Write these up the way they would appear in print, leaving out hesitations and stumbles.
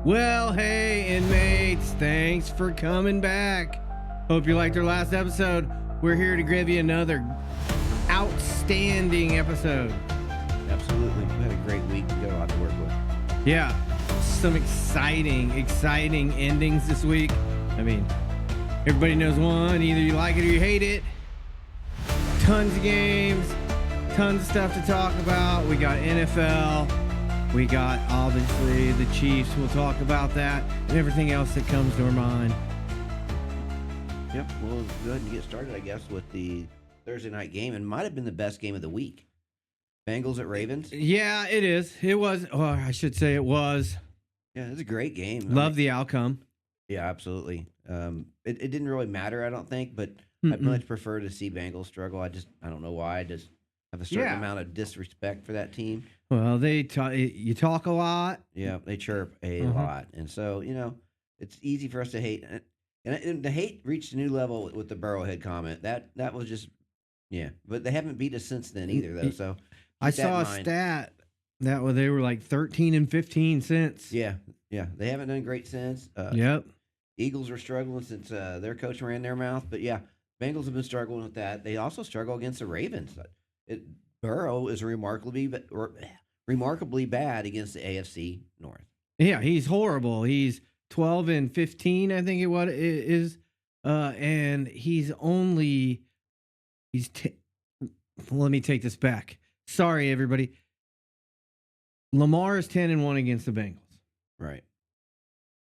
Well, hey, inmates, thanks for coming back. Hope you liked our last episode. We're here to give you another outstanding episode. Absolutely. We had a great week. We got a lot to work with. Yeah, some exciting endings this week. I mean, everybody knows one. Either you like it or you hate it. Tons of games, tons of stuff to talk about. We got NFL. We got, obviously, the Chiefs. We'll talk about that and everything else that comes to our mind. Yep, we'll go ahead and get started, I guess, with the Thursday night game. And might have been the best game of the week. Bengals at Ravens. Yeah, it is. It was. Oh, I should say it was. Yeah, it was a great game. Love the outcome. Yeah, absolutely. It didn't really matter, I don't think, but I'd much prefer to see Bengals struggle. I don't know why. I just have a certain amount of disrespect for that team. Well, you talk a lot. Yeah, they chirp a lot. And so, it's easy for us to hate. And the hate reached a new level with the Burrowhead comment. That was just, but they haven't beat us since then either, though. So I saw a stat that they were like 13 and 15 since. Yeah, they haven't done great since. Yep. Eagles were struggling since their coach ran their mouth, but yeah, Bengals have been struggling with that. They also struggle against the Ravens. Burrow is remarkably bad against the AFC North. Yeah, he's horrible. He's 12 and 15, I think it is, and let me take this back. Sorry, everybody. Lamar is 10 and 1 against the Bengals. Right.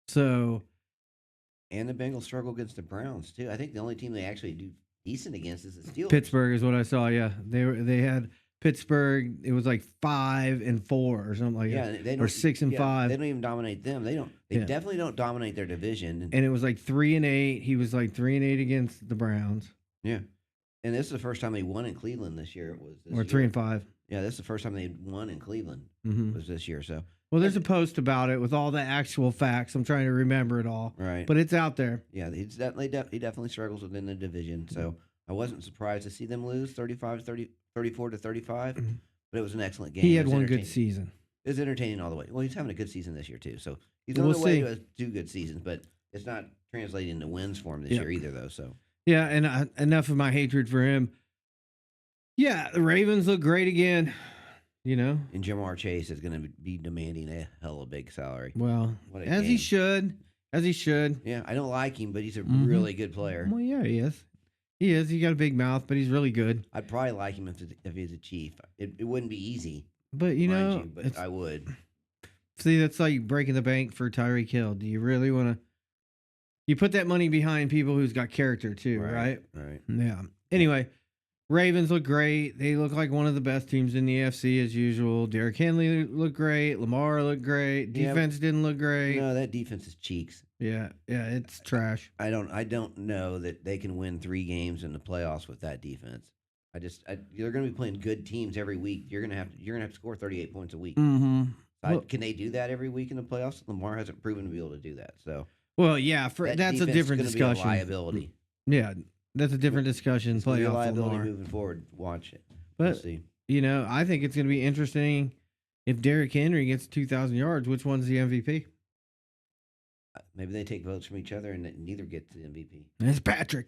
So. And the Bengals struggle against the Browns too. I think the only team they actually do decent against is the Steelers. Pittsburgh is what I saw. Yeah, they had Pittsburgh. It was like 5 and 4 or something like that, or 6 and 5. They don't even dominate them. They definitely don't dominate their division. And it was like 3 and 8. He was like 3 and 8 against the Browns. Yeah, and this is the first time they won in Cleveland this year. Or 3 and 5. Yeah, this is the first time they won in Cleveland. Was this year. So. Well, there's a post about it with all the actual facts. I'm trying to remember it all. Right. But it's out there. Yeah, he definitely struggles within the division. So I wasn't surprised to see them lose 34-35. But it was an excellent game. He had one good season. It was entertaining all the way. Well, he's having a good season this year, too. So he's on the way to 2 good seasons, but it's not translating into wins for him this year either, though. So. Yeah, and enough of my hatred for him. Yeah, the Ravens look great again. And Jamar Chase is going to be demanding a hell of a big salary. Well, as he should. Yeah, I don't like him, but he's a really good player. Well, yeah, he is. He got a big mouth, but he's really good. I'd probably like him if he's a Chief. It wouldn't be easy, but but I would. See, that's like breaking the bank for Tyreek Hill. Do you really want to? You put that money behind people who's got character too, right? Right. Yeah. Anyway. Ravens look great. They look like one of the best teams in the AFC as usual. Derrick Henry looked great. Lamar looked great. Defense didn't look great. No, that defense is cheeks. Yeah, it's trash. I don't know that they can win 3 games in the playoffs with that defense. They're going to be playing good teams every week. You're going to have to score 38 points a week. Mm-hmm. Can they do that every week in the playoffs? Lamar hasn't proven to be able to do that. So. Well, yeah, that's a different discussion. Be a liability. Yeah. That's a different discussion. It's a liability moving forward. Watch it. But, we'll see. I think it's going to be interesting if Derrick Henry gets 2,000 yards. Which one's the MVP? Maybe they take votes from each other and neither get to the MVP. It's Patrick.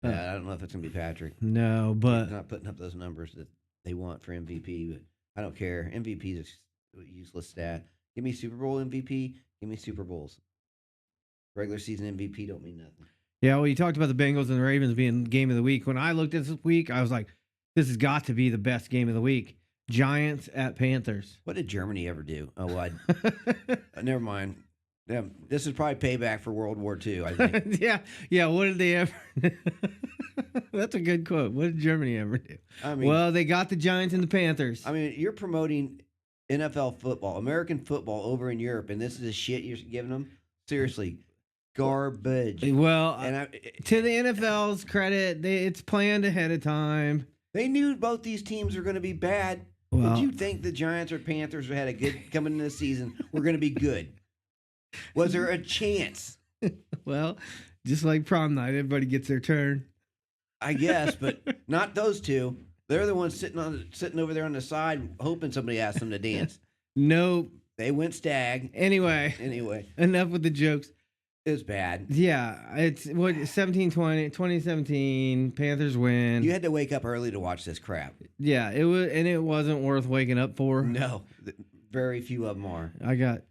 I don't know if it's going to be Patrick. No, but. He's not putting up those numbers that they want for MVP, but I don't care. MVP is a useless stat. Give me Super Bowl MVP. Give me Super Bowls. Regular season MVP don't mean nothing. Yeah, well, you talked about the Bengals and the Ravens being game of the week. When I looked at this week, I was like, this has got to be the best game of the week. Giants at Panthers. What did Germany ever do? Oh, well, never mind. Yeah, this is probably payback for World War II, I think. Yeah. What did they ever do? That's a good quote. What did Germany ever do? Well, they got the Giants and the Panthers. You're promoting NFL football, American football over in Europe, and this is the shit you're giving them? Seriously. Garbage. Well, to the NFL's credit, it's planned ahead of time. They knew both these teams were going to be bad. Would you think the Giants or Panthers had a good coming into the season were going to be good? Was there a chance? Well, just like prom night, everybody gets their turn. I guess, but not those two. They're the ones sitting over there on the side, hoping somebody asks them to dance. No, They went stag. Anyway, enough with the jokes. It was bad. Yeah, it's 17-20, 2017. Panthers win. You had to wake up early to watch this crap. Yeah, it was, and it wasn't worth waking up for. No, very few of them are. I got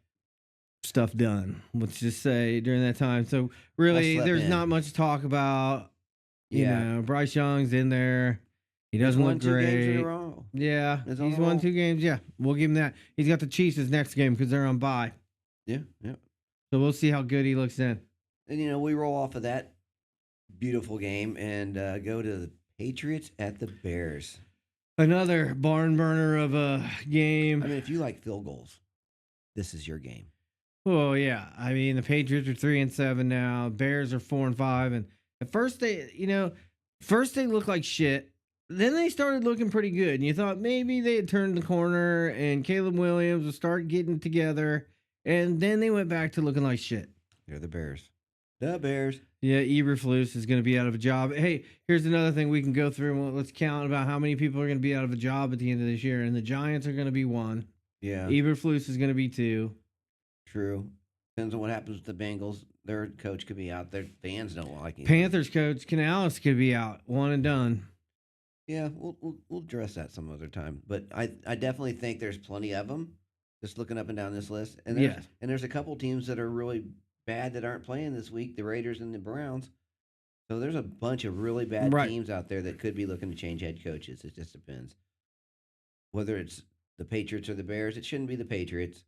stuff done. Let's just say during that time. So really, there's not much to talk about. You know, Bryce Young's in there. He doesn't look great. 2 games in a row. Yeah, he's won 2 games. Yeah, we'll give him that. He's got the Chiefs his next game because they're on bye. Yeah. So we'll see how good he looks then. And, we roll off of that beautiful game and go to the Patriots at the Bears. Another barn burner of a game. I mean, if you like field goals, this is your game. Oh, yeah. I mean, the Patriots are 3-7 now. Bears are 4-5. And at first they looked like shit. Then they started looking pretty good. And you thought maybe they had turned the corner and Caleb Williams would start getting together. And then they went back to looking like shit. They're the Bears. The Bears. Yeah, Eberflus is going to be out of a job. Hey, here's another thing we can go through. And let's count about how many people are going to be out of a job at the end of this year. And the Giants are going to be 1. Yeah. Eberflus is going to be 2. True. Depends on what happens with the Bengals. Their coach could be out. Their fans don't like him. Panthers coach Canales could be out. 1 and done. Yeah, we'll address that some other time. But I definitely think there's plenty of them. Just looking up and down this list. And there's a couple teams that are really bad that aren't playing this week, the Raiders and the Browns. So there's a bunch of really bad teams out there that could be looking to change head coaches. It just depends. Whether it's the Patriots or the Bears, it shouldn't be the Patriots.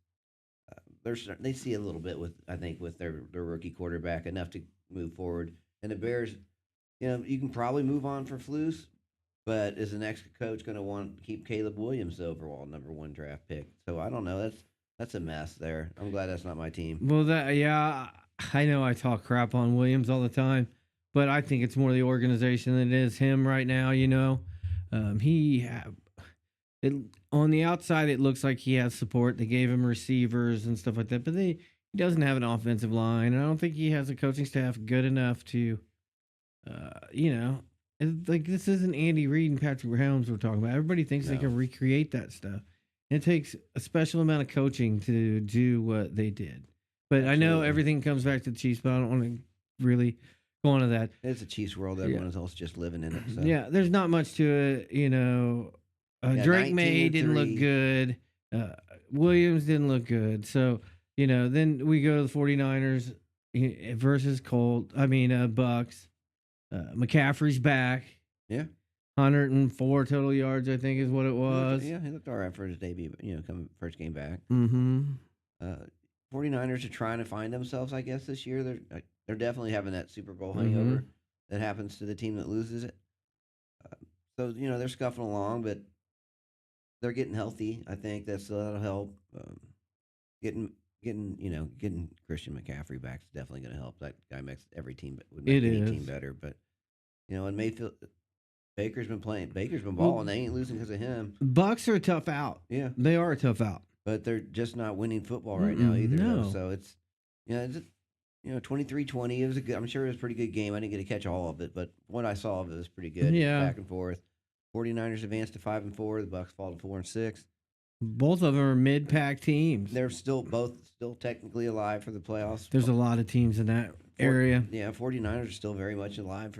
They see a little bit with their rookie quarterback enough to move forward. And the Bears, you can probably move on for Flus. But is the next coach going to want to keep Caleb Williams the overall number 1 draft pick? So I don't know. That's a mess there. I'm glad that's not my team. Well, I know I talk crap on Williams all the time, but I think it's more the organization than it is him right now. On the outside it looks like he has support. They gave him receivers and stuff like that, but he doesn't have an offensive line. I don't think he has a coaching staff good enough to, Like, this isn't Andy Reid and Patrick Mahomes we're talking about. Everybody thinks they can recreate that stuff. It takes a special amount of coaching to do what they did. But Absolutely. I know everything comes back to the Chiefs, but I don't want to really go on to that. It's a Chiefs world. Everyone else just living in it. So. Yeah, there's not much to it. Drake May didn't look good. Williams didn't look good. So, then we go to the 49ers versus Bucks. McCaffrey's back. Yeah. 104 total yards, I think, is what it was. Yeah, he looked all right for his debut, coming first game back. Mm-hmm. 49ers are trying to find themselves, I guess, this year. They're definitely having that Super Bowl hangover that happens to the team that loses it. So, they're scuffing along, but they're getting healthy. I think that'll help. Getting Christian McCaffrey back is definitely going to help. That guy makes every team team better. But and Mayfield, Baker's been balling. They ain't losing because of him. Bucks are a tough out. Yeah, they are a tough out. But they're just not winning football right now either. No. So it's 23-20. It was I'm sure it was a pretty good game. I didn't get to catch all of it, but what I saw of it was pretty good. Yeah, back and forth. 49ers advanced to 5-4. The Bucks fall to 4-6. Both of them are mid-pack teams. They're still technically alive for the playoffs. There's a lot of teams in that area. Yeah, 49ers are still very much alive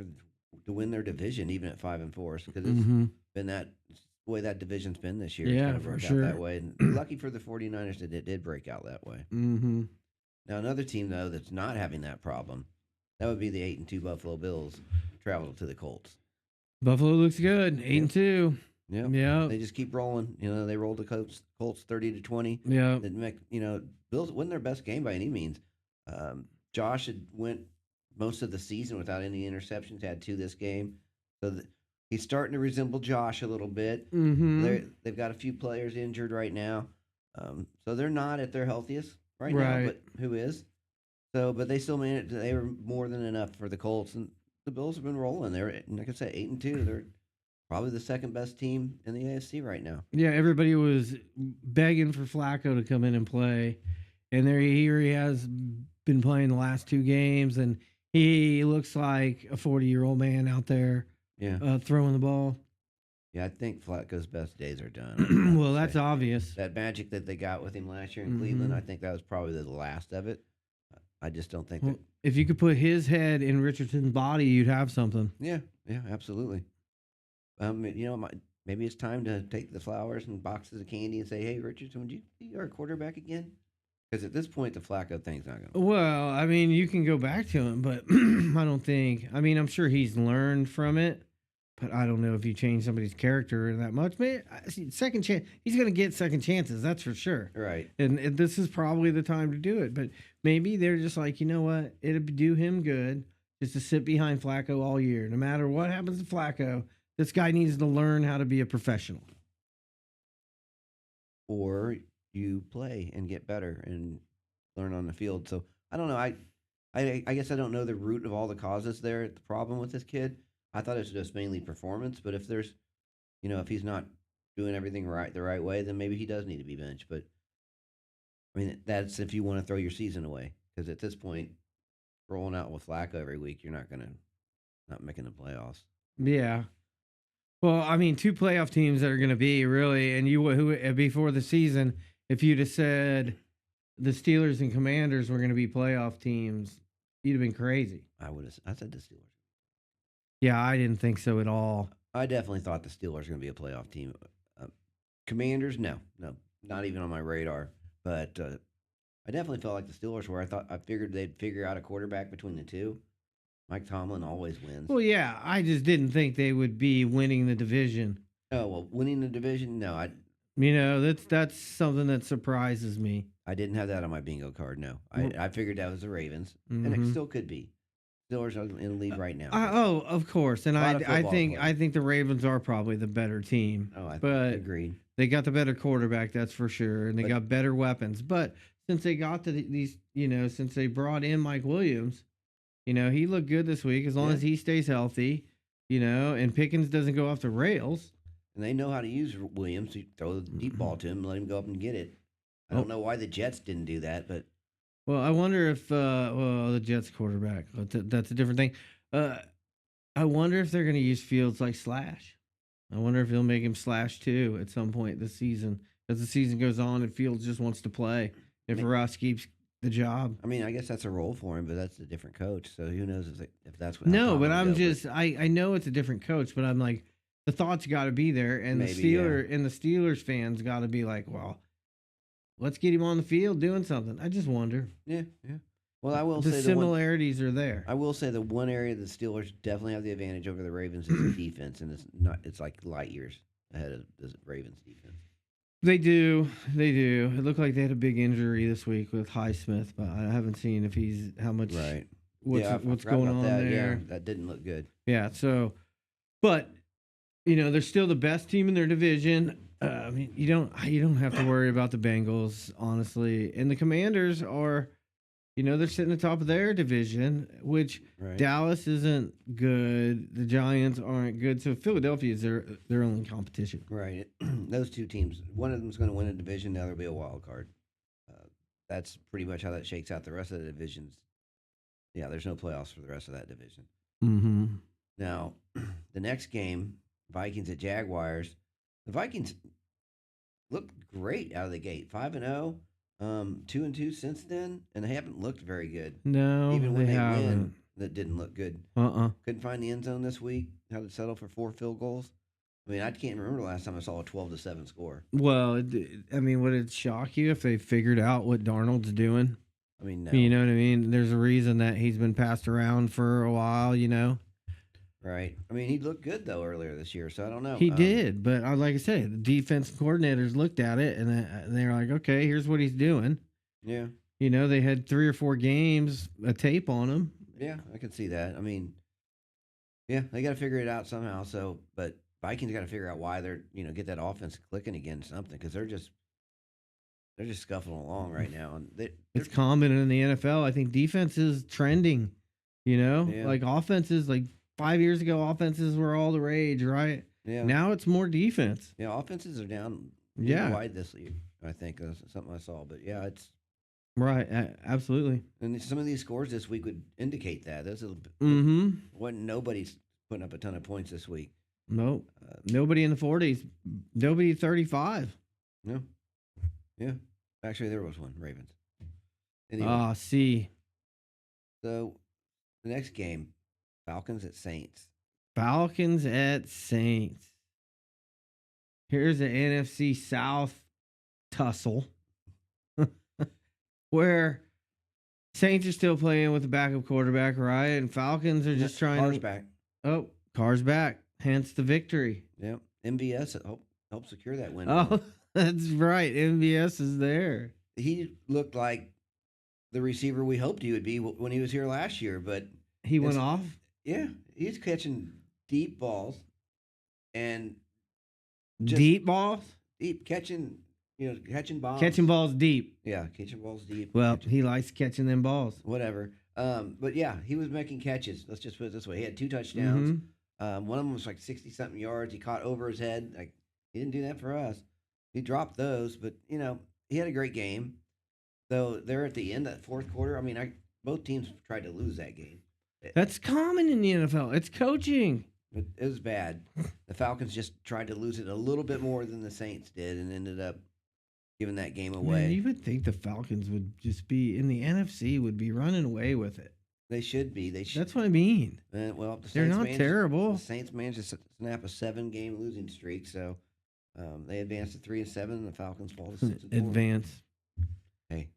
to win their division, even at 5-4, because it's been that way that division's been this year. Yeah, kind of for worked sure. out that way. And lucky for the 49ers that it did break out that way. Mm-hmm. Now, another team, though, that's not having that problem, that would be the 8-2 Buffalo Bills traveled to the Colts. Buffalo looks good, 8-2. Yeah, they just keep rolling. They rolled the Colts 30-20. Yeah, Bills wasn't their best game by any means. Josh had went most of the season without any interceptions. Had 2 this game, so he's starting to resemble Josh a little bit. Mm-hmm. They've got a few players injured right now, so they're not at their healthiest right now. But who is? So, but they still made it. They were more than enough for the Colts, and the Bills have been rolling. They're, like I said, 8-2. They're probably the second best team in the AFC right now. Yeah, everybody was begging for Flacco to come in and play. And here he has been playing the last 2 games, and he looks like a 40-year-old man out there throwing the ball. Yeah, I think Flacco's best days are done. I have Well, to that's say. obvious. That magic that they got with him last year in Cleveland, Hmm. I think that was probably the last of it. I just don't think Well, that. if you could put his head in Richardson's body, you'd have something. Yeah, yeah, absolutely. Maybe it's time to take the flowers and boxes of candy and say, "Hey, Richardson, would you be our quarterback again?" Because at this point, the Flacco thing's not going to. Well, I mean, you can go back to him, but I don't think. I mean, I'm sure he's learned from it, but I don't know if you change somebody's character that much. Man, second chance, he's going to get second chances, that's for sure. Right. And this is probably the time to do it. But maybe they're just like, you know what? It'd do him good just to sit behind Flacco all year. No matter what happens to Flacco, this guy needs to learn how to be a professional. Or you play and get better and learn on the field. So I don't know. I guess I don't know the root of all the causes there. The problem with this kid, I thought it was just mainly performance. But if there's, if he's not doing everything right the right way, then maybe he does need to be benched. But I mean, that's if you want to throw your season away. Because at this point, rolling out with Flacco every week, you're not making the playoffs. Yeah. Well, I mean, two playoff teams that are going to be really, and who before the season, if you'd have said the Steelers and Commanders were going to be playoff teams, you'd have been crazy. I said the Steelers. Yeah, I didn't think so at all. I definitely thought the Steelers were going to be a playoff team. Commanders, no, not even on my radar. But I definitely felt like the Steelers were. I figured they'd figure out a quarterback between the two. Mike Tomlin always wins. Well, yeah, I just didn't think they would be winning the division. Oh well, winning the division? No, That's something that surprises me. I didn't have that on my bingo card. No, Well, I figured that was the Ravens, and it mhm. still could be. Steelers are in the lead right now. Oh, of course, and A lot of I football think players. the Ravens are probably the better team. Oh, I but agreed. they got the better quarterback, that's for sure, and they But got better weapons. But since they got to these, since they brought in Mike Williams, he looked good this week as long yeah, as he stays healthy, and Pickens doesn't go off the rails. and they know how to use Williams. You throw the deep ball to him, and let him go up and get it. I Oh, don't know why the Jets didn't do that, but well, I wonder if the Jets quarterback, but that's a different thing. I wonder if they're going to use Fields like Slash. I wonder if they'll make him Slash too at some point this season. As the season goes on and Fields just wants to play. If Russ keeps the job. I mean, I guess that's a role for him, but that's a different coach. So who knows if that's what? No, how but Tomlin I'm will go, just I know it's a different coach, but I'm like the thought's got to be there, and Maybe, the Steelers fans got to be like, well, let's get him on the field doing something. I just wonder. yeah. Well, I will The say similarities are there. I will say the one area the Steelers definitely have the advantage over the Ravens is the defense, and it's like light years ahead of the Ravens defense. They do. It looked like they had a big injury this week with Highsmith, but I haven't seen if he's how much Right. what's I what's forgot going about on that. there. Yeah, that didn't look good. Yeah. So, but they're still the best team in their division. I mean, you don't have to worry about the Bengals, honestly, and the Commanders are, they're sitting at the top of their division, which Right. Dallas isn't good. The Giants aren't good. So Philadelphia is their only competition. Right. Those two teams, one of them's going to win a division, the other will be a wild card. That's pretty much how that shakes out. The rest of the divisions, yeah, there's no playoffs for the rest of that division. Mm-hmm. Now, the next game, Vikings at Jaguars. The Vikings looked great out of the gate, 5-0, 2-2 since then, and they haven't looked very good. No, Even when they haven't. win, that didn't look good. Couldn't find the end zone this week. Had to settle for 4 field goals. I mean, I can't remember the last time I saw a 12-7 score. Well, I mean, would it shock you if they figured out what Darnold's doing? I mean, no. You know what I mean? There's a reason that he's been passed around for a while, Right. I mean, he looked good, though, earlier this year, so I don't know. He did, but like I say, the defense coordinators looked at it, and they're like, okay, here's what he's doing. Yeah. They had 3 or 4 games, a tape on him. Yeah, I can see that. I mean, yeah, they got to figure it out somehow. So, but Vikings got to figure out why they're get that offense clicking again, something, because they're just scuffling along right now, and It's common in the NFL. I think defense is trending. Yeah. Like offenses, like 5 years ago, offenses were all the rage, right? yeah, Now it's more defense. yeah, offenses are down Yeah. wide this year. I think that's something I saw, but yeah, it's Right, absolutely. and some of these scores this week would indicate that. Mm-hmm. Nobody's putting up a ton of points this week. Nope. Nobody in the 40s. Nobody 35. No. Yeah. Actually, there was one. Ravens. Anyway, See. so the next game, Falcons at Saints. Falcons at Saints. Here's an NFC South tussle where Saints are still playing with the backup quarterback, right? And Falcons are just trying Carr's to. back. Oh, Carr's back. Hence the victory. Yep. MVS help secure that win. Oh, that's right. MVS is there. He looked like the receiver we hoped he would be when he was here last year, but He went off. yeah, he's catching deep balls and Deep balls? catching balls. Catching balls deep. Yeah, catching balls deep. Well, he likes catching them balls. Whatever. But yeah, he was making catches. Let's just put it this way: he had 2 touchdowns. One of them was like 60-something yards. He caught over his head. Like he didn't do that for us. He dropped those, but he had a great game. Though they're at the end of that fourth quarter. I mean, both teams tried to lose that game. That's common in the NFL. It's coaching. It was bad. The Falcons just tried to lose it a little bit more than the Saints did, and ended up giving that game away. Man, you would think the Falcons would just be in the NFC, would be running away with it. They should be. They should. That's what I mean. Well, They're not terrible. The Saints managed to snap a 7-game losing streak, so they advanced to 3-7, and the Falcons fall to 6-4. Advance. Hey,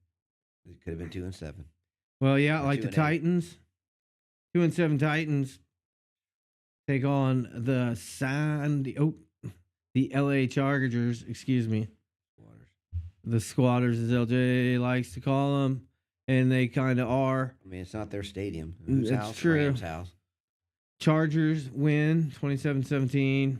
it could have been 2-7. Well, yeah, Or like the 2-8. Titans. 2-7 Titans take on the LA Chargers. Excuse me. The Squatters, as LJ likes to call them, and they kind of are. I mean, it's not their stadium. It's Whose house? true. Rams' house. Chargers win 27-17.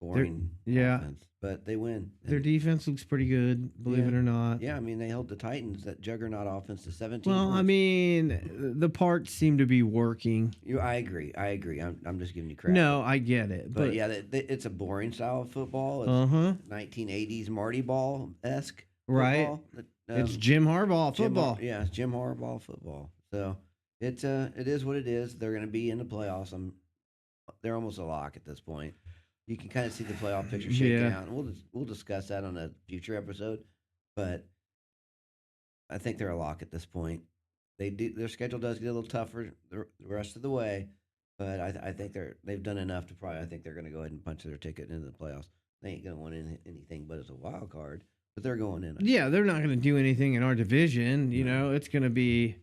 Boring. Yeah. Offense, but they win. Their defense looks pretty good, believe it or not. Yeah, I mean, they held the Titans, that juggernaut offense, to 17 Well, points. I mean, the parts seem to be working. I agree. I'm just giving you credit. No, I get it. But yeah, it's a boring style of football. It's 1980s Marty Ball-esque right. football. It's Jim Harbaugh football. Yeah, it's Jim Harbaugh football. So it is what it is. They're going to be in the playoffs. They're almost a lock at this point. You can kind of see the playoff picture shaking out, and we'll discuss that on a future episode. But I think they're a lock at this point. Their schedule does get a little tougher the rest of the way, but I think they've done enough to probably. I think they're going to go ahead and punch their ticket into the playoffs. They ain't going to win anything but as a wild card, but they're going in. Yeah, they're not going to do anything in our division. You know, it's going to be.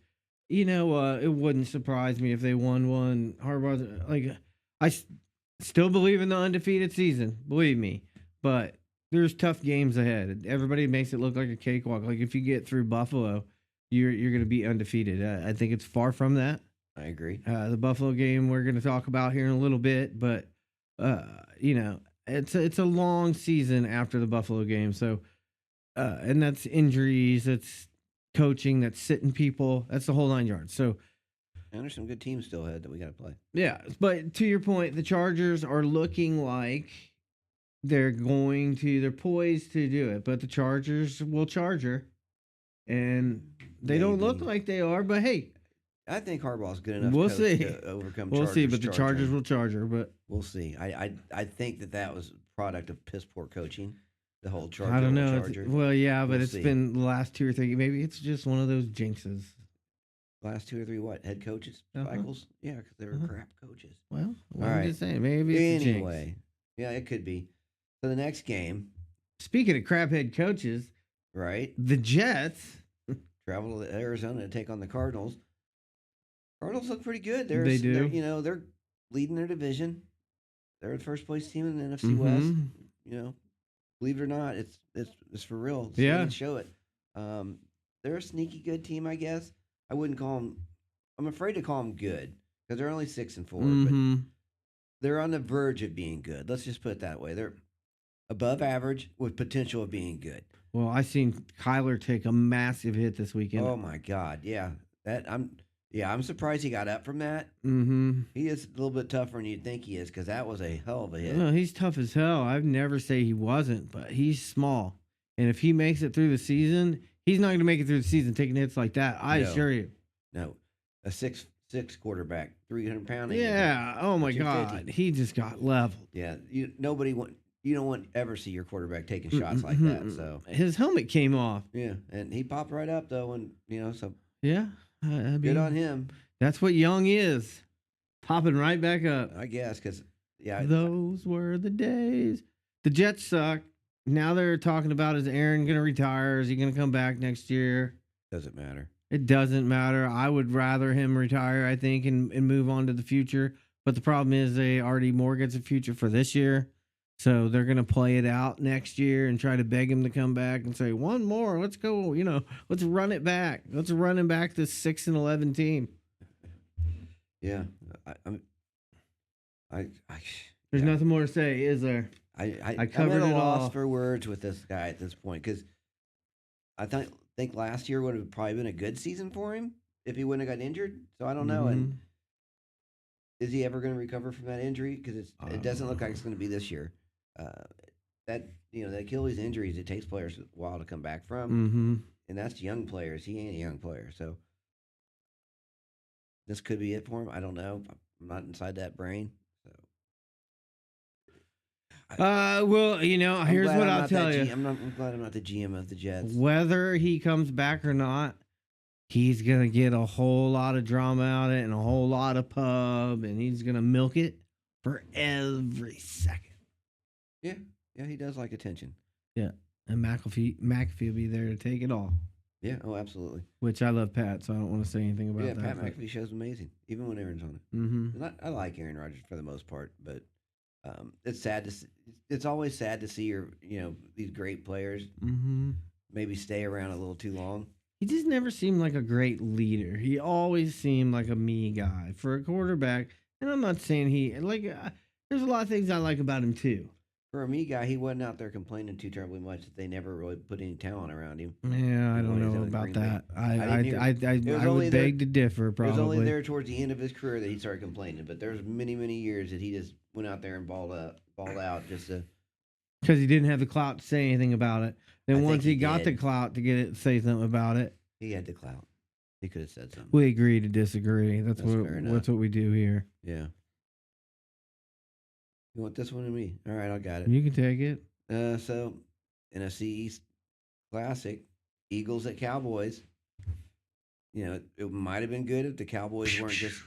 It wouldn't surprise me if they won one. Harbaugh, still believe in the undefeated season, believe me. But there's tough games ahead. Everybody makes it look like a cakewalk. Like if you get through Buffalo, you're going to be undefeated. I think it's far from that. I agree. The Buffalo game we're going to talk about here in a little bit, but it's a long season after the Buffalo game. So, and that's injuries, that's coaching, that's sitting people, that's the whole 9 yards. So. And there's some good teams still ahead that we got to play. Yeah, but to your point, the Chargers are looking like they're poised to do it, but the Chargers will charger, and they don't look like they are. But hey, I think Harbaugh's good enough. We'll coach see. To overcome. We'll see, but the Chargers charging. will charger. But We'll see. I think that was a product of piss poor coaching. The whole Charger. I don't know. Charger. Well, yeah, but We'll it's see. been the last 2 or 3. Maybe it's just one of those jinxes. Last 2 or 3 what? Head coaches cycles? Yeah, because they were crap coaches. Well, All I'm right. just saying. Maybe it's a jinx. Anyway, yeah, it could be. So the next game, Speaking of craphead coaches, right? the Jets. Travel to Arizona to take on the Cardinals. Cardinals look pretty good. They do. They're leading their division. They're the first place team in the NFC West. Believe it or not, it's for real. Yeah. Show it. They're a sneaky good team, I guess. I wouldn't call them. I'm afraid to call them good because they're only 6-4, but they're on the verge of being good. Let's just put it that way. They're above average with potential of being good. Well, I seen Kyler take a massive hit this weekend. Oh my God, yeah. I'm surprised he got up from that. Mm-hmm. He is a little bit tougher than you'd think he is because that was a hell of a hit. Well, he's tough as hell. I've never say he wasn't, but he's small. And if he makes it through the season, he's not going to make it through the season taking hits like that. I assure you. No, a 6'6" quarterback, 300-pound. Yeah. Oh my 250. God. He just got leveled. Yeah, you don't want to ever see your quarterback taking shots like that. So his helmet came off. yeah, and he popped right up though, and so Yeah. I mean, good on him, that's what Young is. Popping right back up. I guess. Because yeah, Those were the days. The Jets suck. Now they're talking about, is Aaron going to retire? Is he going to come back next year? doesn't matter. It doesn't matter. I would rather him retire, I think, and move on to the future. But the problem is they already mortgaged the future for this year. So they're going to play it out next year and try to beg him to come back and say, one more, let's go, let's run it back. Let's run him back this 6-11 team. Yeah, There's nothing more to say, is there? I covered I'm at it a loss all. for words with this guy at this point because I think last year would have probably been a good season for him if he wouldn't have got injured. So I don't know. And is he ever going to recover from that injury? Because it doesn't look like it's going to be this year. That the Achilles injuries, it takes players a while to come back from, and that's young players. He ain't a young player, so this could be it for him. I don't know. I'm not inside that brain. Well, here's what I'll tell you. I'm glad I'm not the GM of the Jets. Whether he comes back or not, he's going to get a whole lot of drama out of it and a whole lot of pub, and he's going to milk it for every second. Yeah, he does like attention. Yeah, and McAfee will be there to take it all. Yeah, oh, absolutely. Which I love Pat, so I don't want to say anything about that. Yeah, Pat McAfee show's amazing, even when Aaron's on it. Mm-hmm. And I like Aaron Rodgers for the most part, but it's sad to see, it's always sad to see these great players maybe stay around a little too long. He just never seemed like a great leader. He always seemed like a me guy for a quarterback. And I'm not saying there's a lot of things I like about him too. For a me guy, he wasn't out there complaining too terribly much that they never really put any talent around him. Yeah, I don't know about that. I would beg to differ, probably. It was only there towards the end of his career that he started complaining, but there's many, many years that he just went out there and balled out just to... Because he didn't have the clout to say anything about it. Then once he got the clout to get it, say something about it. He had the clout. He could have said something. We agree to disagree. That's what we do here. Yeah. You want this one or me? All right, I got it. You can take it. So, NFC East Classic, Eagles at Cowboys. It might have been good if the Cowboys weren't just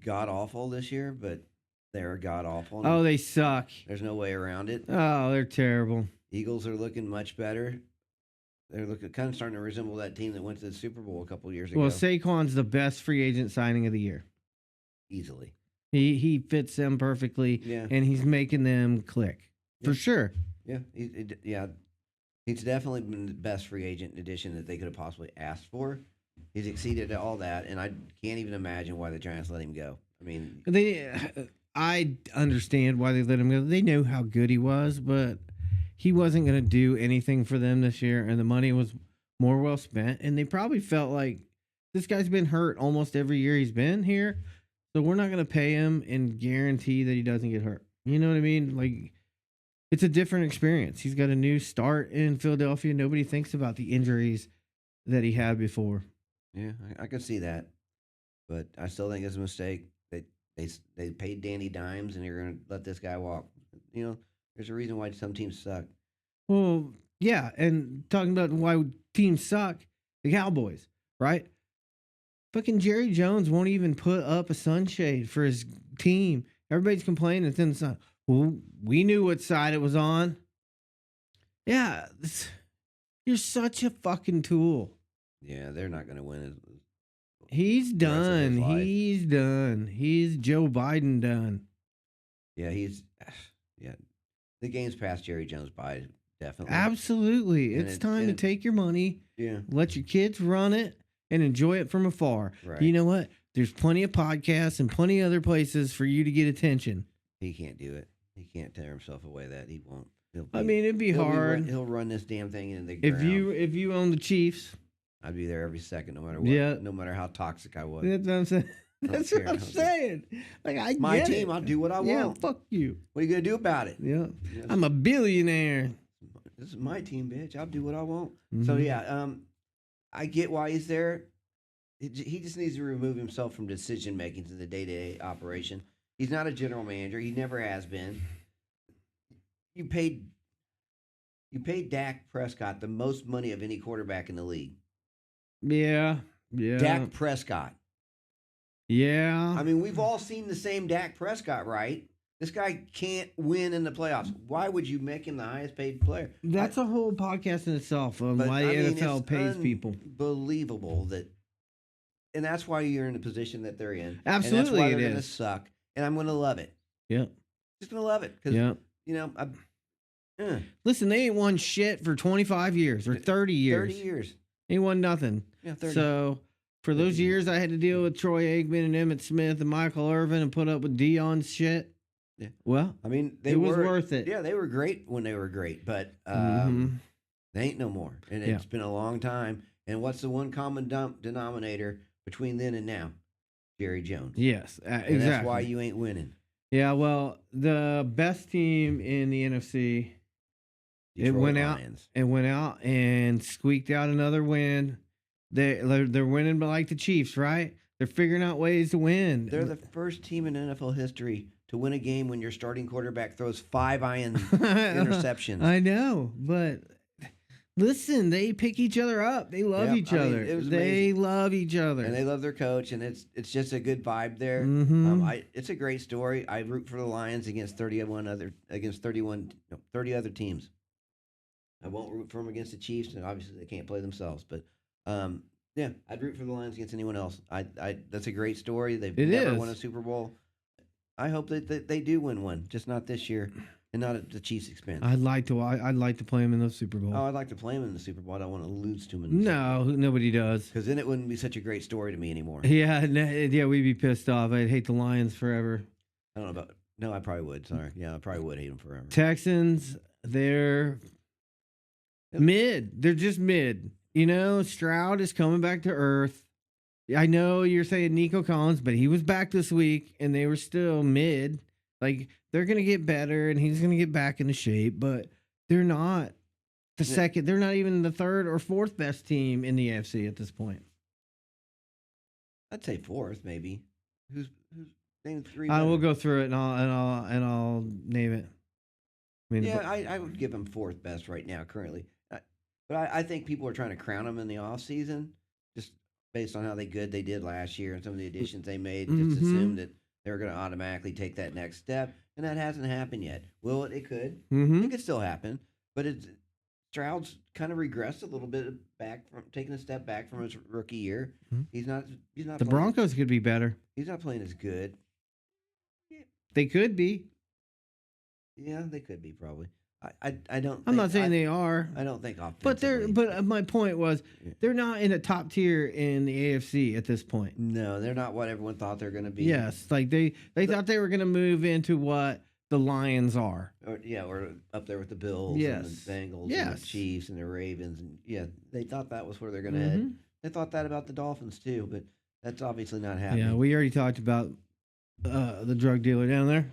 god-awful this year, but they're god-awful. Oh, they suck. There's no way around it. Oh, they're terrible. Eagles are looking much better. They're kind of starting to resemble that team that went to the Super Bowl a couple years ago. Well, Saquon's the best free agent signing of the year. Easily. He fits them perfectly, and he's making them click for sure. Yeah, he's definitely been the best free agent addition that they could have possibly asked for. He's exceeded all that, and I can't even imagine why the Giants let him go. I mean, I understand why they let him go. They knew how good he was, but he wasn't going to do anything for them this year, and the money was more well spent. And they probably felt like this guy's been hurt almost every year he's been here. So we're not going to pay him and guarantee that he doesn't get hurt. You know what I mean? Like, it's a different experience. He's got a new start in Philadelphia. Nobody thinks about the injuries that he had before. Yeah, I can see that. But I still think it's a mistake. They paid Danny dimes, and you're going to let this guy walk. There's a reason why some teams suck. Well, yeah, and talking about why teams suck, the Cowboys, right? Fucking Jerry Jones won't even put up a sunshade for his team. Everybody's complaining it's in the sun. Well, we knew what side it was on. Yeah, you're such a fucking tool. Yeah, they're not going to win. He's done. He's done. He's Joe Biden done. Yeah, the game's passed Jerry Jones by, definitely. Absolutely. It's time to take your money. Yeah. Let your kids run it. And enjoy it from afar. Right. You know what? There's plenty of podcasts and plenty of other places for you to get attention. He can't do it. He can't tear himself away that. He won't. It'd be hard. He'll run this damn thing in the ground. If you own the Chiefs, I'd be there every second, no matter what. Yeah. No matter how toxic I was. That's what I'm saying. That's what I'm saying. Like, my team, I'll do what I want. Yeah, fuck you. What are you gonna do about it? Yeah. I'm a billionaire. This is my team, bitch. I'll do what I want. So yeah, I get why he's there. he just needs to remove himself from decision making to the day-to-day operation. He's not a general manager. He never has been. You paid Dak Prescott the most money of any quarterback in the league. Yeah. Dak Prescott. Yeah. I mean, we've all seen the same Dak Prescott, right? This guy can't win in the playoffs. Why would you make him the highest paid player? That's a whole podcast in itself on why the NFL pays people. Unbelievable that, and that's why you're in the position that they're in. Absolutely, and that's why they're it going to is. suck. And I'm going to love it. Yeah. Just going to love it because you know. Listen, they ain't won shit for 25 years or 30 years. 30 years. Ain't won nothing. Yeah, 30. So for those years I had to deal with Troy Aikman and Emmitt Smith and Michael Irvin and put up with Dion's shit. Yeah. Well, I mean, it was worth it. Yeah, they were great when they were great, but they ain't no more. And it's been a long time. And what's the one common denominator between then and now? Jerry Jones. Yes, exactly. And that's why you ain't winning. Yeah, well, the best team in the NFC, Detroit Lions. Went out and squeaked out another win. They're winning, but like the Chiefs, right? They're figuring out ways to win. They're the first team in NFL history to win a game when your starting quarterback throws 5 interceptions. I know, but listen, they pick each other up. They love each other. They love each other, and they love their coach. And it's just a good vibe there. It's a great story. I root for the Lions against 30 other teams. I won't root for them against the Chiefs, and obviously they can't play themselves. But I'd root for the Lions against anyone else. That's a great story. They've never won a Super Bowl. I hope that they do win one, just not this year, and not at the Chiefs' expense. I'd like to play them in the Super Bowl. Oh, I'd like to play them in the Super Bowl. I don't want to lose to them. No, nobody does. Because then it wouldn't be such a great story to me anymore. Yeah, we'd be pissed off. I'd hate the Lions forever. I don't know about. No, I probably would. Sorry. Yeah, I probably would hate them forever. Texans, they're mid. They're just mid. You know, Stroud is coming back to earth. I know you're saying Nico Collins, but he was back this week, and they were still mid. Like, they're going to get better, and he's going to get back into shape, but they're not the second. They're not even the third or fourth best team in the AFC at this point. I'd say fourth, maybe. Who's named 3? I will go through it, and I'll name it. I would give him fourth best right now, currently. But I think people are trying to crown him in the offseason, just based on how good they did last year and some of the additions they made. Just assumed that they were going to automatically take that next step, and that hasn't happened yet. Will it? It could. It could still happen, but Stroud's kind of regressed a little bit back from taking a step back from his rookie year. He's not. The Broncos could be better. He's not playing as good. They could be. Yeah, they could be probably. I don't. I'm not saying they are. I don't think offensively. But my point was they're not in the top tier in the AFC at this point. No, they're not what everyone thought they're going to be. Yes, like they thought they were going to move into what the Lions are. Or up there with the Bills and the Bengals and the Chiefs and the Ravens, and they thought that was where they're going to head. They thought that about the Dolphins too, but that's obviously not happening. Yeah, we already talked about the drug dealer down there.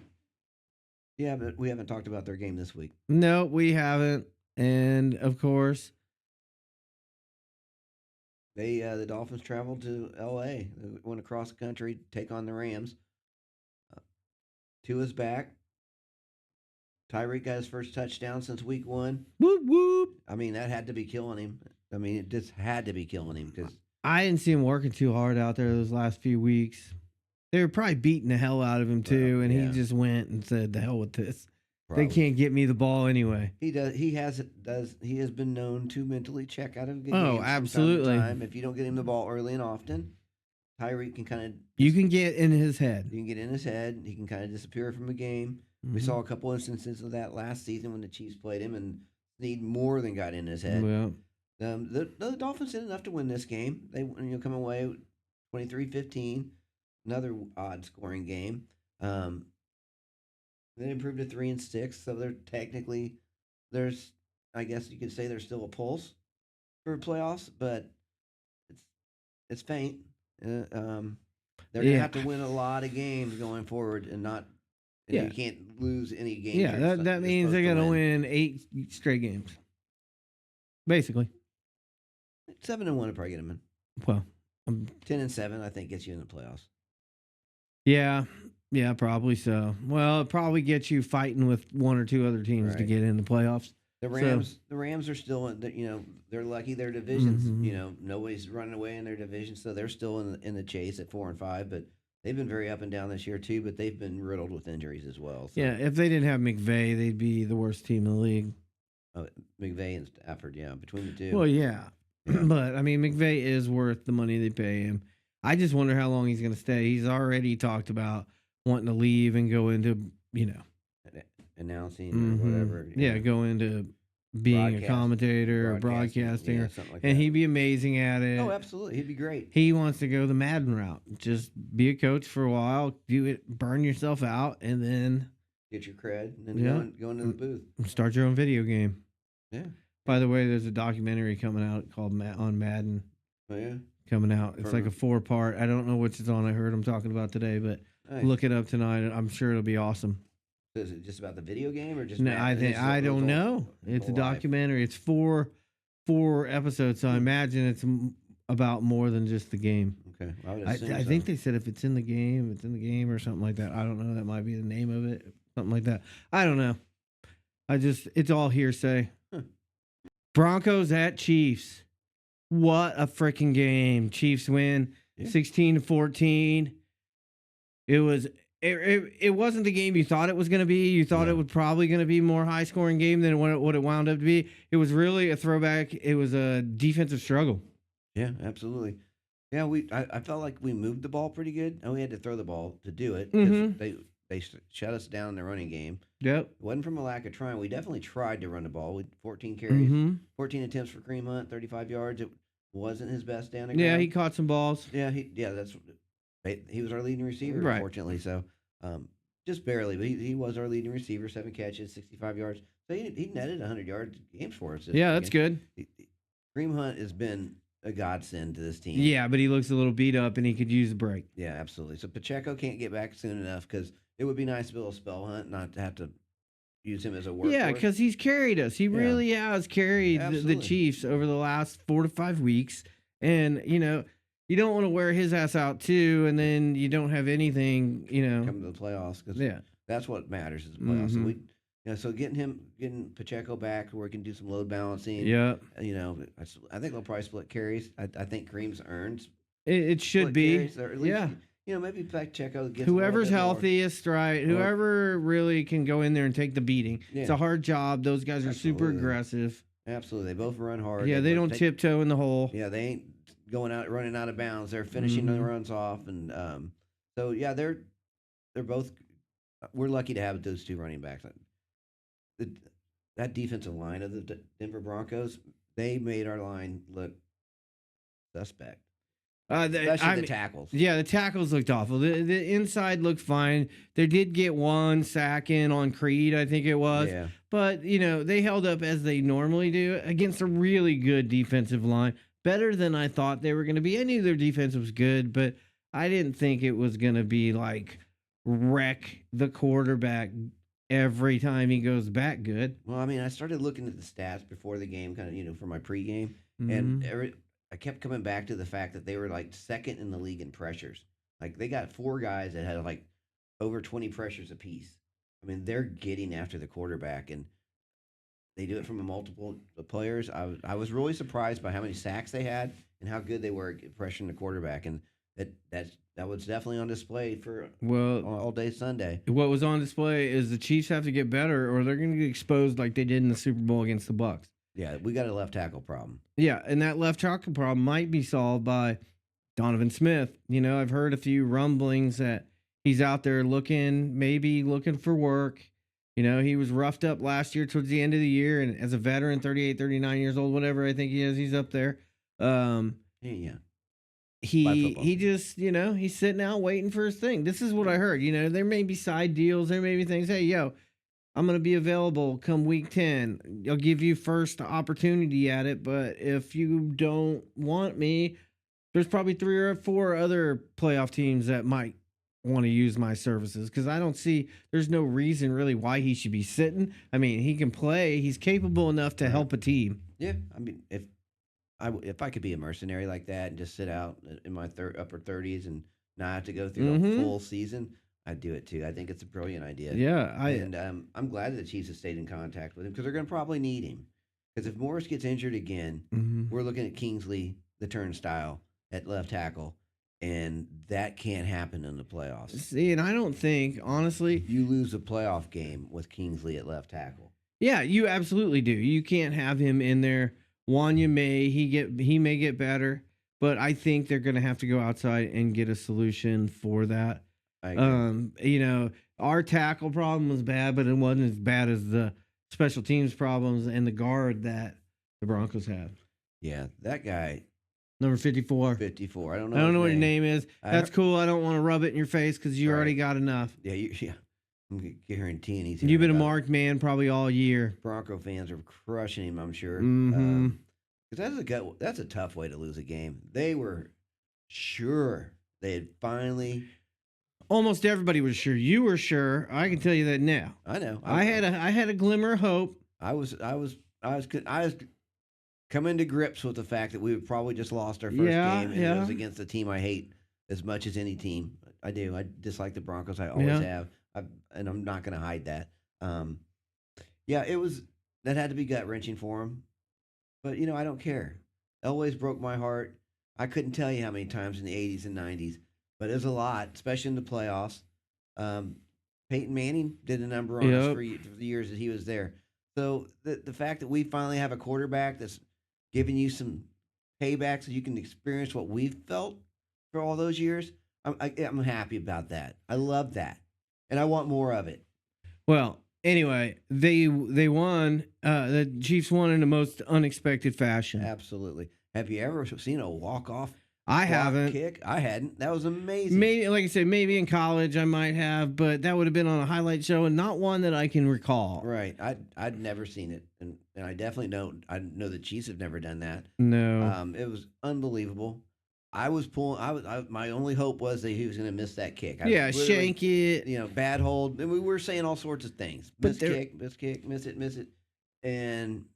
Yeah, but we haven't talked about their game this week. No, we haven't. And, of course, the Dolphins traveled to L.A. They went across the country to take on the Rams. Tua's back. Tyreek got his first touchdown since week 1. Whoop, whoop. I mean, that had to be killing him. I mean, it just had to be killing him. Cause I didn't see him working too hard out there those last few weeks. They were probably beating the hell out of him too, and he just went and said, "The hell with this. Probably. They can't get me the ball anyway." He does. He has been known to mentally check out of games. Oh, absolutely. From time to time. If you don't get him the ball early and often, Tyreek can kind of. You can get in his head. You can get in his head. He can kind of disappear from the game. We saw a couple instances of that last season when the Chiefs played him, and Snead more than got in his head. Well, the Dolphins did enough to win this game. They come away 23-15. Another odd scoring game. They improved to 3-6, so they're technically I guess you could say there's still a pulse for playoffs, but it's faint. They're gonna have to win a lot of games going forward, and not. You can't lose any games. Yeah, that means they're gonna win 8 straight games. Basically, 7-1 would probably get them in. Well. 10-7, I think, gets you in the playoffs. Yeah, probably so. Well, it probably gets you fighting with one or two other teams to Right. get in the playoffs. The Rams are still in. They're lucky their divisions. Nobody's running away in their division, so they're still in the chase at 4-5. But they've been very up and down this year too. But they've been riddled with injuries as well. So. Yeah, if they didn't have McVay, they'd be the worst team in the league. McVay and Stafford, between the two. Well, yeah. But I mean, McVay is worth the money they pay him. I just wonder how long he's going to stay. He's already talked about wanting to leave and go into, announcing or whatever. Yeah, go into being a commentator or broadcasting. Yeah, something like and that. he'd be amazing at it. Oh, absolutely. He'd be great. He wants to go the Madden route. Just be a coach for a while, do it, burn yourself out, and then get your cred, and then go into the booth. Start your own video game. Yeah. By the way, there's a documentary coming out called on Madden. Oh, yeah? Coming out. It's like a 4-part. I don't know which it's on. I heard them talking about today, but look it up tonight. I'm sure it'll be awesome. So is it just about the video game or just? No, I don't know. It's a documentary. It's four episodes, so I imagine it's about more than just the game. Okay, I think they said if it's in the game, or something like that. I don't know. That might be the name of it, something like that. I don't know. It's all hearsay. Huh. Broncos at Chiefs. What a freaking game! Chiefs win 16-14. It was. It wasn't the game you thought it was going to be. You thought it was probably going to be more high scoring game than what it wound up to be. It was really a throwback. It was a defensive struggle. Yeah, absolutely. Yeah, I felt like we moved the ball pretty good, and we had to throw the ball to do it because they shut us down in the running game. Yep. It wasn't from a lack of trying. We definitely tried to run the ball. We had 14 carries, 14 attempts for Kareem Hunt, 35 yards. It wasn't his best down the ground. Yeah, he caught some balls. Yeah, he was our leading receiver, right. Unfortunately. So, just barely, but he was our leading receiver. 7 catches, 65 yards. So he netted 100-yard games for us. Yeah, that's good. Kareem Hunt has been a godsend to this team. Yeah, but he looks a little beat up, and he could use a break. Yeah, absolutely. So Pacheco can't get back soon enough because it would be nice to be able to spell Hunt, not to have to use him as a workhorse. Yeah, because he's carried us. He really has carried the Chiefs over the last 4 to 5 weeks. And, you don't want to wear his ass out, too, and then you don't have anything, come to the playoffs. Cause that's what matters is the playoffs. So getting Pacheco back where he can do some load balancing. Yeah. I think they'll probably split carries. I think Kareem's earned. It should be. Carries, or at least, maybe Pacheco gets whoever's healthiest, right? Whoever really can go in there and take the beating. Yeah. It's a hard job. Those guys are super aggressive. Absolutely. They both run hard. Yeah, they don't tiptoe in the hole. Yeah, they ain't going out running out of bounds. They're finishing the runs off. And they're both – we're lucky to have those two running backs. That defensive line of the Denver Broncos, they made our line look suspect. Especially the tackles. Yeah, the tackles looked awful. The inside looked fine. They did get one sack in on Creed, I think it was. Yeah. But, they held up as they normally do against a really good defensive line. Better than I thought they were going to be. I knew their defense was good, but I didn't think it was going to be like wreck the quarterback every time he goes back good. Well, I mean, I started looking at the stats before the game, kind of, for my pregame, and I kept coming back to the fact that they were like second in the league in pressures. Like they got 4 guys that had like over 20 pressures apiece. I mean, they're getting after the quarterback, and they do it from multiple players. I was really surprised by how many sacks they had and how good they were at pressuring the quarterback, and that was definitely on display for all day Sunday. What was on display is the Chiefs have to get better, or they're going to get exposed like they did in the Super Bowl against the Bucs. Yeah, we got a left tackle problem. Yeah, and that left tackle problem might be solved by Donovan Smith. I've heard a few rumblings that he's out there maybe looking for work. He was roughed up last year towards the end of the year, and as a veteran, 38, 39 years old, whatever I think he is, he's up there. Yeah. He just, he's sitting out waiting for his thing. This is what I heard. There may be side deals. There may be things. Hey, I'm going to be available come week 10. I'll give you first opportunity at it. But if you don't want me, there's probably 3 or 4 other playoff teams that might want to use my services, because I don't see there's no reason really why he should be sitting. I mean, he can play. He's capable enough to help a team. Yeah. I mean, if I could be a mercenary like that and just sit out in my upper 30s and not have to go through a Mm-hmm. full season, I'd do it too. I think it's a brilliant idea. Yeah, And I'm glad that the Chiefs have stayed in contact with him because they're going to probably need him. Because if Morris gets injured again, mhm. we're looking at Kingsley, the turnstile, at left tackle, and that can't happen in the playoffs. See, and I don't think, honestly, You lose a playoff game with Kingsley at left tackle. yeah, you absolutely do. You can't have him in there. Wanya he may get better, but I think they're going to have to go outside and get a solution for that. I agree. Our tackle problem was bad, but it wasn't as bad as the special teams problems and the guard that the Broncos have. Yeah, that guy, Number 54. 54. I don't know. I don't know what his your name is. That's cool. I don't want to rub it in your face because you already got enough. Yeah. I'm guaranteeing he's. You've been a marked man probably all year. Bronco fans are crushing him, I'm sure. Mm-hmm. Because that's a tough way to lose a game. They were sure they had finally. Almost everybody was sure. You were sure. I can tell you that now. I know. I had a glimmer of hope. I was coming to grips with the fact that we had probably just lost our first game, and it was against a team I hate as much as any team. I do. I dislike the Broncos. I always have. And I'm not going to hide that. It was that had to be gut wrenching for him, but I don't care. Elway's broke my heart. I couldn't tell you how many times in the 80s and 90s, but it was a lot, especially in the playoffs. Peyton Manning did a number on us for the years that he was there. So the fact that we finally have a quarterback that's giving you some payback so you can experience what we've felt for all those years, I'm happy about that. I love that. And I want more of it. Well, anyway, they won. The Chiefs won in the most unexpected fashion. Absolutely. Have you ever seen a walk-off haven't. kick? I hadn't. That was amazing. Maybe, like I said, maybe in college I might have, but that would have been on a highlight show and not one that I can recall. Right. I'd never seen it, and I definitely don't. I know the Chiefs have never done that. No. It was unbelievable. I was pulling. My only hope was that he was going to miss that kick. Shank it. Bad hold. And we were saying all sorts of things. Miss kick, miss it, and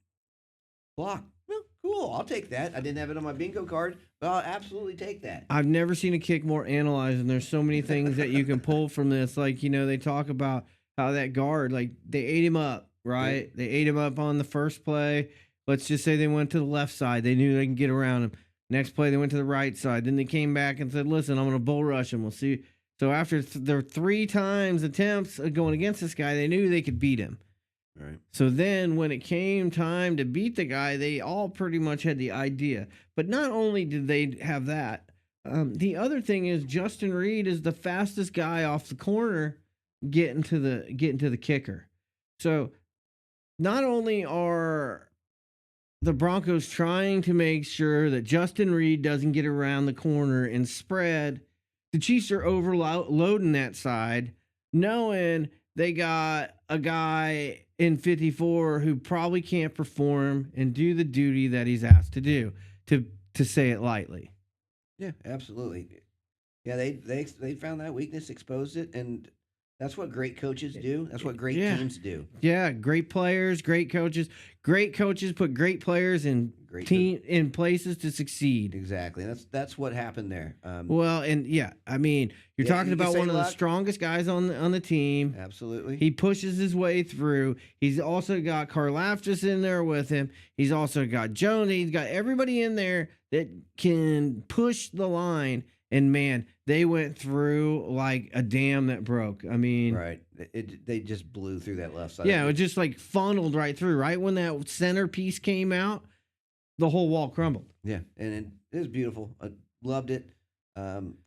block. Well, cool. I'll take that. I didn't have it on my bingo card, but I'll absolutely take that. I've never seen a kick more analyzed, and there's so many things that you can pull from this. Like, they talk about how that guard, like, they ate him up, right? Yeah. They ate him up on the first play. Let's just say they went to the left side. They knew they can get around him. Next play, they went to the right side. Then they came back and said, listen, I'm going to bull rush him. We'll see. So after their 3 times attempts going against this guy, they knew they could beat him. Right. So then when it came time to beat the guy, they all pretty much had the idea. But not only did they have that, the other thing is Justin Reed is the fastest guy off the corner getting to the kicker. So not only are the Broncos trying to make sure that Justin Reed doesn't get around the corner and spread, the Chiefs are overloading that side, knowing they got a guy in 54 who probably can't perform and do the duty that he's asked to do, to say it lightly. Yeah, absolutely. Yeah, they found that weakness, exposed it, and that's what great coaches do. That's what great teams do. Yeah, great players, great coaches. Great coaches put great players in in places to succeed. Exactly. That's what happened there. You're talking about one of the strongest guys on the team. Absolutely. He pushes his way through. He's also got Karlaftis in there with him. He's also got Jones. He's got everybody in there that can push the line. And man, they went through like a dam that broke. I mean, right. They just blew through that left side. Yeah, it just like funneled right through. Right when that centerpiece came out, the whole wall crumbled. Yeah, and it was beautiful. I loved it. Didn't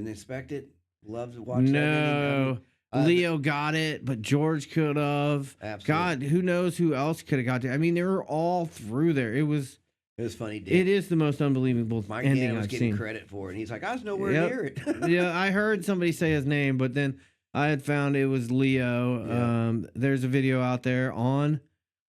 expect it. Loved watching. No, Leo got it, but George could have. Absolutely. God, who knows who else could have got it? I mean, they were all through there. It was funny. It is the most unbelievable Mike ending Dan was I've getting seen. credit for it. And he's like, I was nowhere near it. Yeah, I heard somebody say his name, but then I had found it was Leo. Yeah. There's a video out there on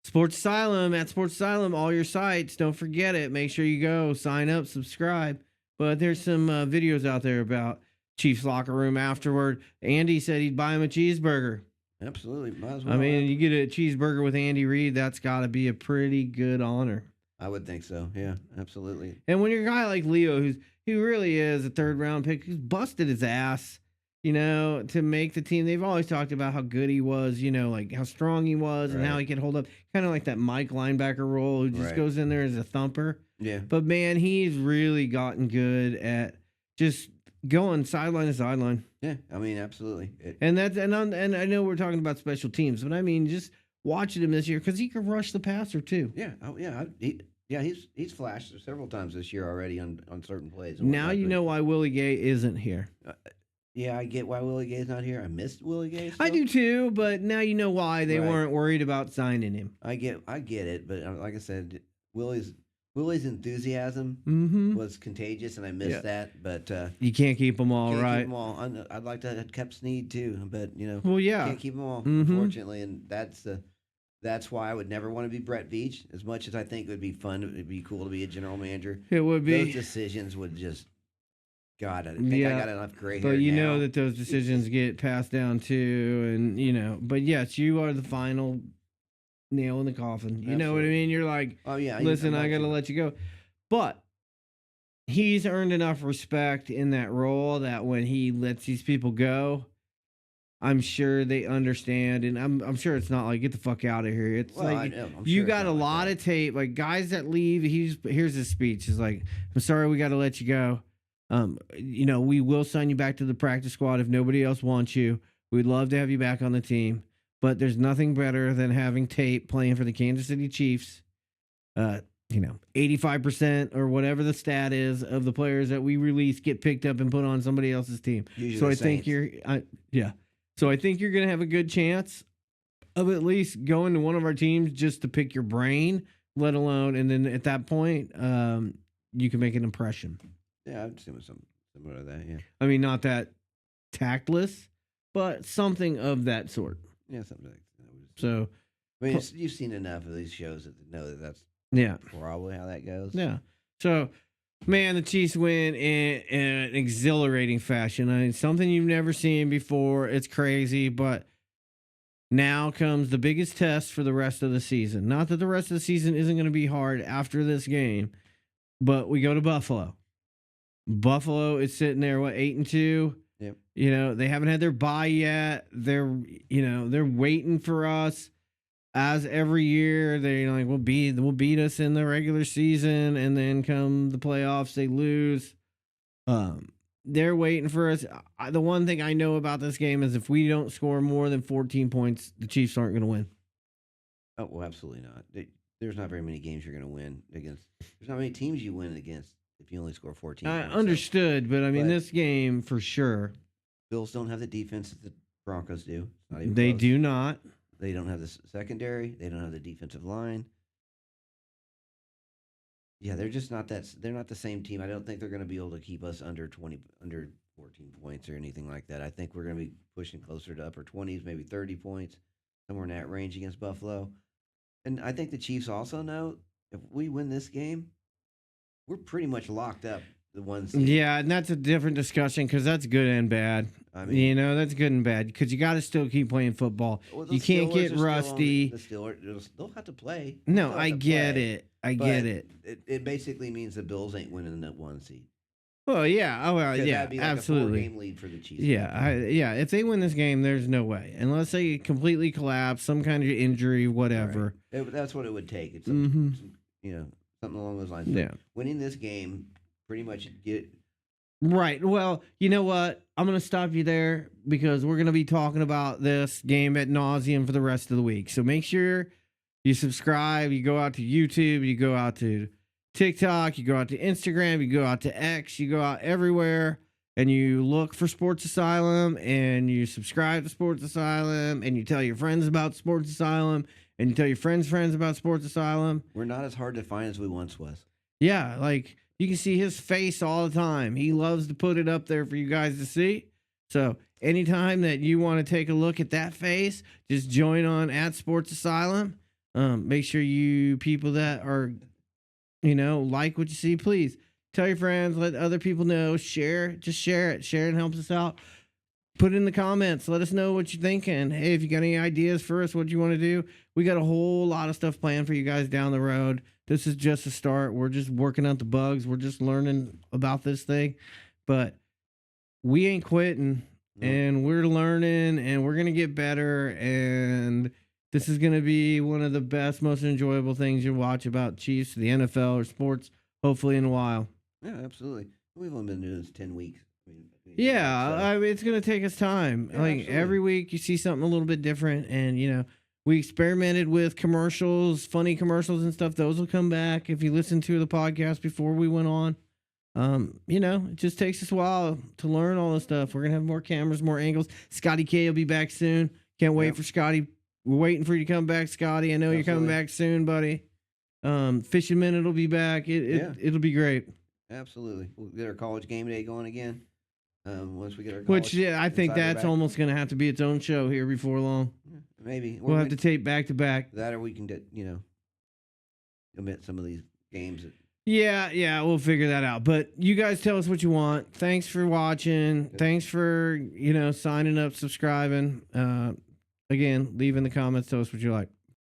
Sportz Asylum, at Sportz Asylum, all your sites. Don't forget it. Make sure you go, sign up, subscribe. But there's some videos out there about Chiefs locker room afterward. Andy said he'd buy him a cheeseburger. Absolutely. Might as well. I mean, you get a cheeseburger with Andy Reid, that's got to be a pretty good honor. I would think so. Yeah, absolutely. And when you're a guy like Leo, who really is a 3rd-round pick, who's busted his ass, to make the team. They've always talked about how good he was, like how strong he was and how he could hold up, kind of like that Mike linebacker role who just goes in there as a thumper. Yeah. But man, he's really gotten good at just going sideline to sideline. Yeah, I mean, absolutely. And I know we're talking about special teams, but I mean, just watching him this year because he could rush the passer too. Yeah. Oh, yeah. He's flashed several times this year already on certain plays. Now you know why Willie Gay isn't here. Yeah, I get why Willie Gay's not here. I missed Willie Gay. I do too, but now you know why they weren't worried about signing him. I get it, but like I said, Willie's enthusiasm was contagious, and I missed that. But you can't keep them all, right? Keep them all. I'd like to have kept Snead too, but well, yeah, can't keep them all, unfortunately, and that's why I would never want to be Brett Veach. As much as I think it would be fun, it'd be cool to be a general manager. It would be. Those decisions would just. God, I think I got enough gray hair. But you now. know that those decisions get passed down too, and But yes, you are the final nail in the coffin. You know what I mean? You're like, oh yeah, listen, I got to let you go. But he's earned enough respect in that role that when he lets these people go, I'm sure they understand, and I'm sure it's not like get the fuck out of here. It's you got a lot of tape, like guys that leave. Here's his speech. He's like, I'm sorry, we got to let you go. We will sign you back to the practice squad if nobody else wants you. We'd love to have you back on the team, but there's nothing better than having tape playing for the Kansas City Chiefs. 85% or whatever the stat is of the players that we release get picked up and put on somebody else's team. Usually so I think So I think you're going to have a good chance of at least going to one of our teams just to pick your brain, let alone, and then at that point, you can make an impression. Yeah, I'd assume something similar to that, yeah. I mean, not that tactless, but something of that sort. Yeah, something like that. So, I mean, you've seen enough of these shows to know that that's probably how that goes. Yeah. So, man, the Chiefs win in an exhilarating fashion. I mean, something you've never seen before. It's crazy, but now comes the biggest test for the rest of the season. Not that the rest of the season isn't going to be hard after this game, but we go to Buffalo. Buffalo is sitting there, 8-2. Yep. They haven't had their bye yet. They're waiting for us. As every year, they're like, we'll beat us in the regular season, and then come the playoffs, they lose. They're waiting for us. The one thing I know about this game is if we don't score more than 14 points, the Chiefs aren't going to win. Oh, well, absolutely not. There's not very many games you're going to win against. There's not many teams you win against if you only score 14 points. Understood, but I mean, this game for sure. Bills don't have the defense that the Broncos do. Not even they close. Do not. They don't have the secondary. They don't have the defensive line. Yeah, they're just not that. They're not the same team. I don't think they're going to be able to keep us under 14 points or anything like that. I think we're going to be pushing closer to upper 20s, maybe 30 points, somewhere in that range against Buffalo. And I think the Chiefs also know if we win this game, we're pretty much locked up. The ones. Yeah, and that's a different discussion because that's good and bad. I mean, that's good and bad because you got to still keep playing football. Well, you can't get rusty. The Steelers, they'll have to play. No, I get it. I get it. It basically means the Bills ain't winning that 1 seed. Well, yeah. Oh, well, yeah, that'd be like absolutely. A 4-game lead for the Chiefs. Yeah, If they win this game, there's no way. Unless they completely collapse, some kind of injury, whatever. Right. That's what it would take. It's something along those lines. Yeah. Winning this game. Pretty much get right. Well, you know what? I'm going to stop you there because we're going to be talking about this game ad nauseum for the rest of the week. So make sure you subscribe. You go out to YouTube. You go out to TikTok. You go out to Instagram. You go out to X. You go out everywhere and you look for Sportz Asylum and you subscribe to Sportz Asylum and you tell your friends about Sportz Asylum and you tell your friends about Sportz Asylum. We're not as hard to find as we once was. Yeah, like. You can see his face all the time. He loves to put it up there for you guys to see. So anytime that you want to take a look at that face, just join on at Sportz Asylum. Make sure you people that are, like what you see, please tell your friends, let other people know, share, just share it. Sharing helps us out. put it in the comments. Let us know what you're thinking. Hey, if you got any ideas for us, what you want to do, we got a whole lot of stuff planned for you guys down the road. This is just a start. We're just working out the bugs. We're just learning about this thing, but we ain't quitting, and we're learning, and we're going to get better, and this is going to be one of the best, most enjoyable things you watch about Chiefs, the NFL, or sports, hopefully in a while. Yeah, absolutely. We've only been doing this 10 weeks. Yeah, I mean, it's going to take us time. Yeah, like absolutely. every week you see something a little bit different, and we experimented with commercials, funny commercials and stuff. Those will come back if you listen to the podcast before we went on. It just takes us a while to learn all this stuff. We're going to have more cameras, more angles. Scotty K will be back soon. Can't wait for Scotty. We're waiting for you to come back, Scotty. I know you're coming back soon, buddy. Fishing Minute will be back. It'll be great. Absolutely. We'll get our college game day going again. Once we get our college I think that's almost going to have to be its own show here before long. Yeah, maybe. We'll have to tape back to back. That, or we can get, omit some of these games. Yeah, we'll figure that out. But you guys tell us what you want. Thanks for watching. Good. Thanks for, signing up, subscribing. Again, leave in the comments. Tell us what you like.